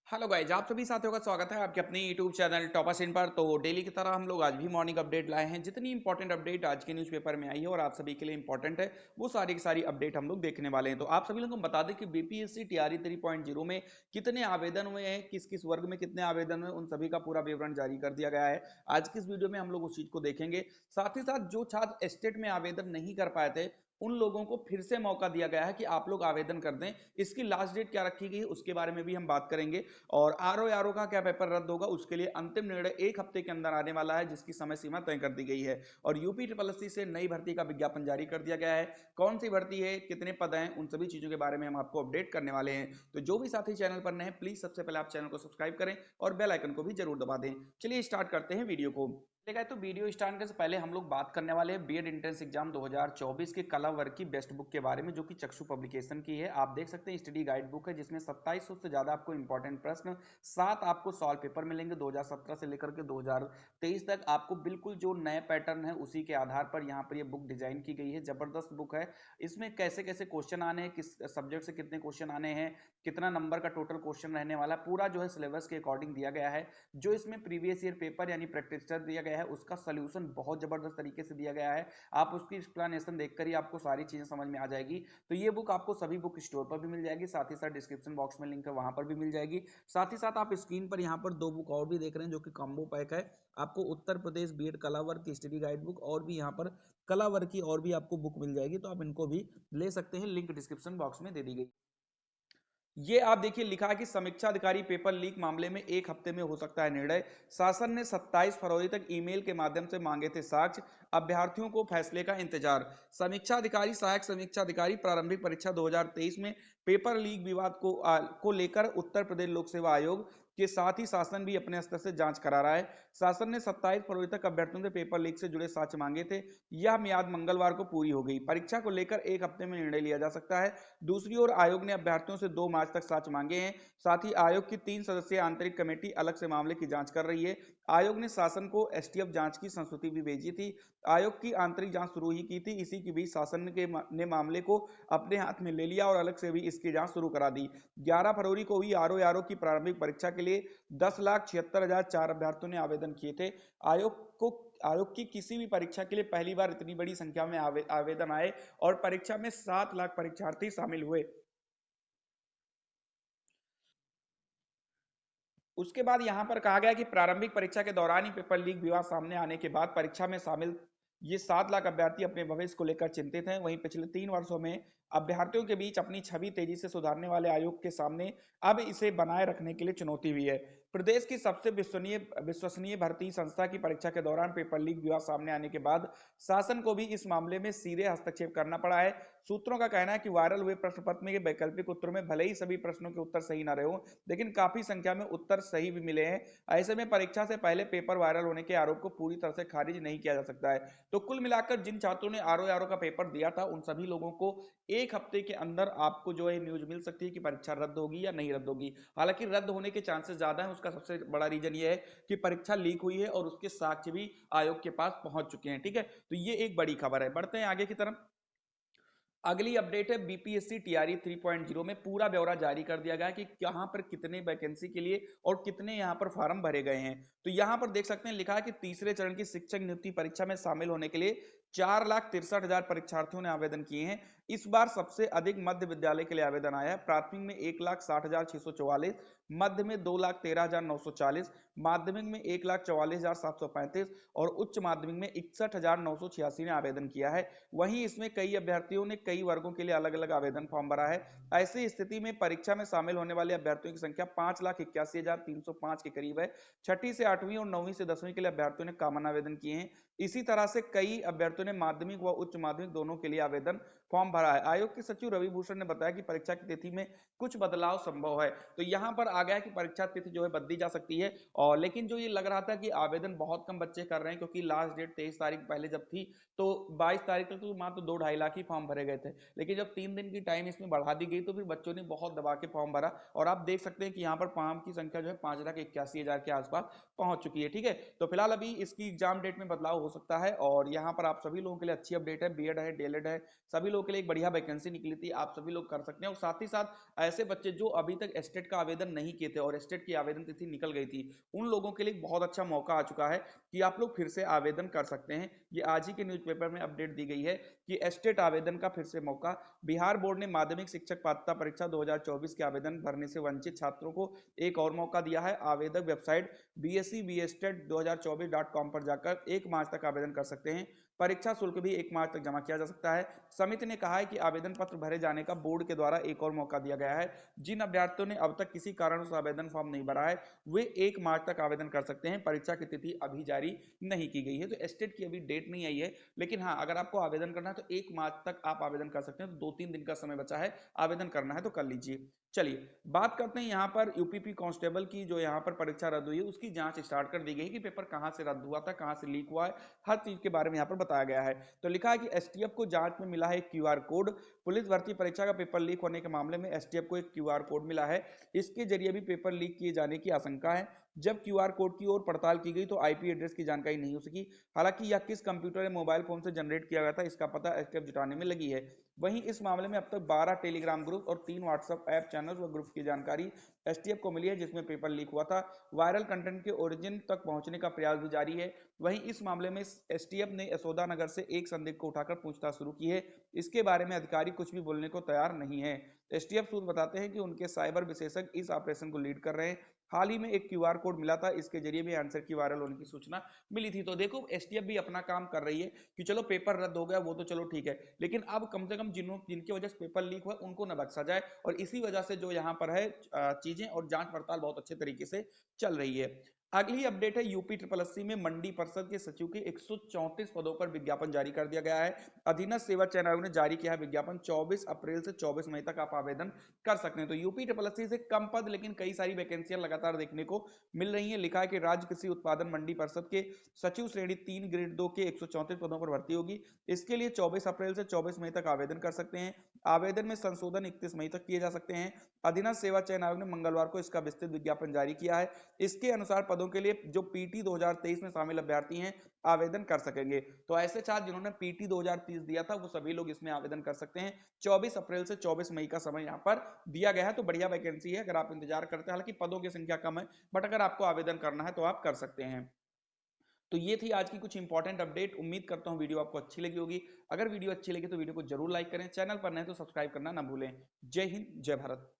Hello guys, आप सभी साथियों का स्वागत है आपके अपने यूट्यूब चैनल टॉपर्स इन पर। तो डेली की तरह हम लोग आज भी मॉर्निंग अपडेट लाए हैं। जितनी इंपॉर्टेंट अपडेट आज के न्यूज़पेपर में आई है और आप सभी के लिए इंपॉर्टेंट है, वो सारी की सारी अपडेट हम लोग देखने वाले हैं। तो आप सभी लोगों को बता दें कि बीपीएससी टीआरई 3.0 में कितने आवेदन हुए हैं, किस किस वर्ग में कितने आवेदन हुए, उन सभी का पूरा विवरण जारी कर दिया गया है। आज की इस वीडियो में हम लोग उस चीज को देखेंगे। साथ ही साथ जो छात्र स्टेट में आवेदन नहीं कर पाए थे, उन लोगों को फिर से मौका दिया गया है कि आप लोग आवेदन कर दें। इसकी लास्ट डेट क्या रखी गई है उसके बारे में भी हम बात करेंगे। और आरओ का क्या पेपर रद्द होगा उसके लिए अंतिम निर्णय एक हफ्ते के अंदर आने वाला है, जिसकी समय सीमा तय कर दी गई है। और यूपी ट्रिपल एससी से नई भर्ती का विज्ञापन जारी कर दिया गया है। कौन सी भर्ती है, कितने पद हैं, उन सभी चीजों के बारे में हम आपको अपडेट करने वाले हैं। तो जो भी साथी चैनल पर नए हैं, प्लीज सबसे पहले आप चैनल को सब्सक्राइब करें और बेल आइकन को भी जरूर दबा दें। चलिए स्टार्ट करते हैं वीडियो को। देखा है तो वीडियो स्टार्ट करने से पहले हम लोग बात करने वाले हैं बीएड एंट्रेंस एग्जाम 2024 के कला वर्ग की बेस्ट बुक के बारे में, जो कि चक्षु पब्लिकेशन की है। आप देख सकते हैं स्टडी गाइड बुक है, जिसमें 2700 से ज्यादा आपको इंपॉर्टेंट प्रश्न, 7 आपको सॉल्व पेपर मिलेंगे 2017 से लेकर के 2023 तक। आपको बिल्कुल जो नए पैटर्न है उसी के आधार पर यहाँ पर ये बुक डिजाइन की गई है। जबरदस्त बुक है। इसमें कैसे कैसे क्वेश्चन आने हैं, किस सब्जेक्ट से कितने क्वेश्चन आने हैं, कितना नंबर का टोटल क्वेश्चन रहने वाला, पूरा जो है सिलेबस के अकॉर्डिंग दिया गया है। जो इसमें प्रीवियस ईयर पेपर यानी प्रैक्टिस टेस्ट दिया गया है, उसका सोल्यूशन बहुत जबरदस्त तरीके से दिया गया है। आप उसकी एक्सप्लेनेशन देखकर ही आपको सारी चीजें समझ में आ जाएगी। तो ये बुक आपको सभी बुक स्टोर पर भी मिल जाएगी, साथ ही साथ डिस्क्रिप्शन बॉक्स में लिंक है वहां पर भी मिल जाएगी। साथ ही साथ आप स्क्रीन पर यहाँ पर दो बुक और भी देख रहे हैं, जो कि कॉम्बो पैक है। आपको उत्तर प्रदेश बीएड कला वर्ग की स्टडी गाइड बुक और भी यहाँ पर कला वर्ग की और भी आपको बुक मिल जाएगी, तो आप इनको भी ले सकते हैं। लिंक डिस्क्रिप्शन बॉक्स में दे दी गई। ये आप देखिए लिखा है कि समीक्षा अधिकारी पेपर लीक मामले में एक हफ्ते में हो सकता है निर्णय। शासन ने 27 फरवरी तक ईमेल के माध्यम से मांगे थे साक्ष्य, अभ्यर्थियों को फैसले का इंतजार। समीक्षा अधिकारी, सहायक समीक्षा अधिकारी प्रारंभिक परीक्षा 2023 में पेपर लीक विवाद को लेकर उत्तर प्रदेश लोक सेवा आयोग के साथ ही शासन भी अपने स्तर से जांच करा रहा है। शासन ने 27 फरवरी तक अभ्यर्थियों से पेपर लीक से जुड़े साक्ष्य मांगे थे। यह मियाद मंगलवार को पूरी हो गई। परीक्षा को लेकर एक हफ्ते में निर्णय लिया जा सकता है। दूसरी ओर आयोग ने अभ्यर्थियों से 2 मार्च तक साक्ष्य मांगे हैं। साथ ही आयोग की 3 सदस्यीय आंतरिक कमेटी अलग से मामले की जांच कर रही है। आयोग ने शासन को एसटीएफ जांच की संस्तुति भी भेजी थी। आयोग की आंतरिक जांच शुरू ही की थी। इसी के बीच शासन ने मामले को अपने हाथ में ले लिया और अलग से भी इसकी जांच शुरू करा दी। 11 फरवरी को हुई आरओ की प्रारंभिक परीक्षा के लिए 10,76,004 अभ्यर्थियों ने आवेदन किए थे। आयोग की किसी भी परीक्षा के लिए पहली बार इतनी बड़ी संख्या में आवेदन आए और परीक्षा में 7 लाख परीक्षार्थी शामिल हुए। उसके बाद यहां पर कहा गया कि प्रारंभिक परीक्षा के दौरान ही पेपर लीक विवाद सामने आने के बाद परीक्षा में शामिल ये 7 लाख अभ्यर्थी अपने भविष्य को लेकर चिंतित हैं। वहीं पिछले 3 वर्षों में अभ्यर्थियों के बीच अपनी छवि तेजी से सुधारने वाले आयोग के सामने अब इसे बनाए रखने के लिए चुनौती हुई है। प्रदेश की सबसे विश्वसनीय भर्ती संस्था की परीक्षा के दौरान पेपर लीक विवाद सामने आने के बाद शासन को भी इस मामले में सीधे हस्तक्षेप करना पड़ा है। सूत्रों का कहना है कि वायरल हुए प्रश्न पत्र में वैकल्पिक उत्तरों में भले ही सभी प्रश्नों के उत्तर सही न रहे हो, लेकिन काफी संख्या में उत्तर सही भी मिले हैं। ऐसे में परीक्षा से पहले पेपर वायरल होने के आरोप को पूरी तरह से खारिज नहीं किया जा सकता है। तो कुल मिलाकर जिन छात्रों ने आरओ का पेपर दिया था, उन सभी लोगों को एक हफ्ते के अंदर आपको जो है न्यूज मिल सकती है कि परीक्षा रद्द होगी या नहीं रद्द होगी। हालांकि रद्द होने के चांसेस ज्यादा है। उसका सबसे बड़ा रीजन ये है कि परीक्षा लीक हुई है और उसके साक्ष्य भी आयोग के पास पहुंच चुके हैं। ठीक है, तो ये एक बड़ी खबर है। बढ़ते हैं आगे की तरफ। अगली अपडेट है बीपीएससी टीआरई 3.0 में पूरा ब्यौरा जारी कर दिया गया कि कहां पर कितने वैकेंसी के लिए और कितने यहां पर फॉर्म भरे गए हैं। तो यहां पर देख सकते हैं लिखा है कि तीसरे चरण की शिक्षक नियुक्ति परीक्षा में शामिल होने के लिए 4,63,000 परीक्षार्थियों ने आवेदन किए हैं। इस बार सबसे अधिक मध्य विद्यालय के लिए आवेदन आया है। प्राथमिक में 1,60,644, मध्य में 2,13,940, माध्यमिक में 1,44,735 और उच्च माध्यमिक में 61,986 ने आवेदन किया है। वहीं इसमें कई अभ्यर्थियों ने कई वर्गों के लिए अलग अलग आवेदन फॉर्म भरा है। ऐसी स्थिति में परीक्षा में शामिल होने वाले अभ्यर्थियों की संख्या 5,81,305 के करीब है। छठी से 8वीं और 9वीं से 10वीं के लिए अभ्यर्थियों ने कॉमन आवेदन किए हैं। इसी तरह से कई अभ्यर्थियों ने माध्यमिक व उच्च माध्यमिक दोनों के लिए आवेदन फॉर्म भरा है। आयोग के सचिव रवि भूषण ने बताया कि परीक्षा की तिथि में कुछ बदलाव संभव है। तो यहां पर आ गया कि परीक्षा तिथि जो है बदली जा सकती है। और लेकिन जो ये लग रहा था कि आवेदन बहुत कम बच्चे कर रहे हैं, क्योंकि लास्ट डेट 23 तारीख पहले जब थी, तो 22 तारीख तक तो मात्र 2-2.5 लाख ही फॉर्म भरे गए थे। लेकिन जब 3 दिन की टाइम इसमें बढ़ा दी गई, तो फिर बच्चों ने बहुत दबा के फॉर्म भरा और आप देख सकते हैं कि यहाँ पर फॉर्म की संख्या जो है 5,81,000 के आसपास पहुंच चुकी है। ठीक है, तो फिलहाल अभी इसकी एग्जाम डेट में बदलाव हो सकता है। और यहाँ पर आप सभी लोगों के लिए अच्छी अपडेट है, बीएड है, डीएलएड है, सभी लोग लोगों के लिए एक बढ़िया वैकेंसी निकली थी, आप सभी लोग कर सकते हैं। और साथ ही साथ ऐसे बच्चे जो अभी तक एस्टेट का आवेदन नहीं किए थे और एस्टेट की आवेदन तिथि निकल गई थी, उन लोगों के लिए एक बहुत अच्छा मौका आ चुका है कि आप लोग फिर से आवेदन कर सकते हैं। ये आज ही के न्यूज़पेपर में अपडेट दी गई है कि एस्टेट आवेदन का फिर से मौका। बिहार बोर्ड ने माध्यमिक शिक्षक पात्रता परीक्षा 2024 के आवेदन भरने से वंचित छात्रों को एक और मौका दिया है। आवेदक वेबसाइट bscbstet2024.com पर जाकर 1 मार्च तक आवेदन कर सकते हैं। परीक्षा शुल्क भी 1 मार्च तक जमा किया जा सकता है। समिति ने कहा है कि आवेदन पत्र भरे जाने का बोर्ड के द्वारा एक और मौका दिया गया है। जिन अभ्यर्थियों ने अब तक किसी कारण से आवेदन फॉर्म नहीं भरा है, वे 1 मार्च तक आवेदन कर सकते हैं। परीक्षा की तिथि अभी जारी नहीं की गई है, तो एस्टेट की अभी डेट नहीं आई है, लेकिन हाँ, अगर आपको आवेदन करना है तो 1 मार्च तक आप आवेदन कर सकते हैं। तो 2-3 दिन का समय बचा है, आवेदन करना है तो कर लीजिए। चलिए बात करते हैं यहाँ पर यूपीपी कांस्टेबल की, जो यहाँ पर परीक्षा रद्द हुई है उसकी जांच स्टार्ट कर दी गई कि पेपर कहाँ से रद्द हुआ था, कहाँ से लीक हुआ है, हर चीज के बारे में यहाँ पर बताया गया है। तो लिखा है कि एसटीएफ को जांच में मिला है एक क्यूआर कोड। पुलिस भर्ती परीक्षा का पेपर लीक होने के मामले में एसटीएफ को एक क्यूआर कोड मिला है। इसके जरिए भी पेपर लीक किए जाने की आशंका है। जब क्यूआर कोड की ओर पड़ताल की गई तो आईपी एड्रेस की जानकारी नहीं हो सकी। हालांकि यह किस कंप्यूटर या मोबाइल फोन से जनरेट किया गया था, इसका पता एसटीएफ जुटाने में लगी है। वहीं इस मामले में अब तक 12 टेलीग्राम ग्रुप और 3 व्हाट्सएप ऐप चैनल व ग्रुप की जानकारी एसटीएफ को मिली है, जिसमें पेपर लीक हुआ था। वायरल कंटेंट के ओरिजिन तक पहुंचने का प्रयास भी जारी है। वहीं इस मामले में एसटीएफ ने यशोदा नगर से एक संदिग्ध को उठाकर पूछताछ शुरू की है। इसके बारे में अधिकारी कुछ भी बोलने को तैयार नहीं है। एसटीएफ सूत्र बताते हैं कि उनके साइबर विशेषज्ञ इस ऑपरेशन को लीड कर रहे हैं। हाल ही में एक क्यूआर कोड मिला था, इसके जरिए भी आंसर की वायरल होने की सूचना मिली थी। तो देखो एसटीएफ भी अपना काम कर रही है कि चलो पेपर रद्द हो गया वो तो चलो ठीक है, लेकिन अब कम से कम जिनकी वजह से पेपर लीक हुआ उनको न बख्शा जाए। और इसी वजह से जो यहाँ पर है चीजें और जांच पड़ताल बहुत अच्छे तरीके से चल रही है। अगली अपडेट है यूपी ट्रिपल एससी में मंडी परिषद के सचिव के 134 पदों पर विज्ञापन जारी कर दिया गया है। अधीनस्थ सेवा चयन आयोग ने जारी किया है विज्ञापन। 24 अप्रैल से 24 मई तक आप आवेदन कर सकते हैं। तो यूपी ट्रिपल एससी से कम पद लेकिन कई सारी वैकेंसियां लगातार देखने को मिल रही है। लिखा है कि राज्य कृषि उत्पादन मंडी परिषद के सचिव श्रेणी 3 ग्रेड 2 के 134 पदों पर भर्ती होगी। इसके लिए 24 अप्रैल से 24 मई तक आवेदन कर सकते हैं। आवेदन में संशोधन 31 मई तक किए जा सकते हैं। अधीनस्थ सेवा चयन आयोग ने मंगलवार को इसका विस्तृत विज्ञापन जारी किया है। इसके अनुसार पदों के लिए जो पीटी 2023 में शामिल अभ्यर्थी हैं आवेदन कर सकेंगे। तो ऐसे छात्र जिन्होंने पीटी 2030 दिया था वो सभी लोग इसमें आवेदन कर सकते हैं। 24 अप्रैल से 24 मई का समय यहाँ पर दिया गया है। तो बढ़िया वैकेंसी है, अगर आप इंतजार करते हैं। हालांकि पदों की संख्या कम है, बट अगर आपको आवेदन करना है तो आप कर सकते हैं। तो ये थी आज की कुछ इंपॉर्टेंट अपडेट। उम्मीद करता हूँ वीडियो आपको अच्छी लगी होगी। अगर वीडियो अच्छी लगी तो वीडियो को जरूर लाइक करें, चैनल पर नए तो सब्सक्राइब करना ना भूलें। जय हिंद, जय भारत।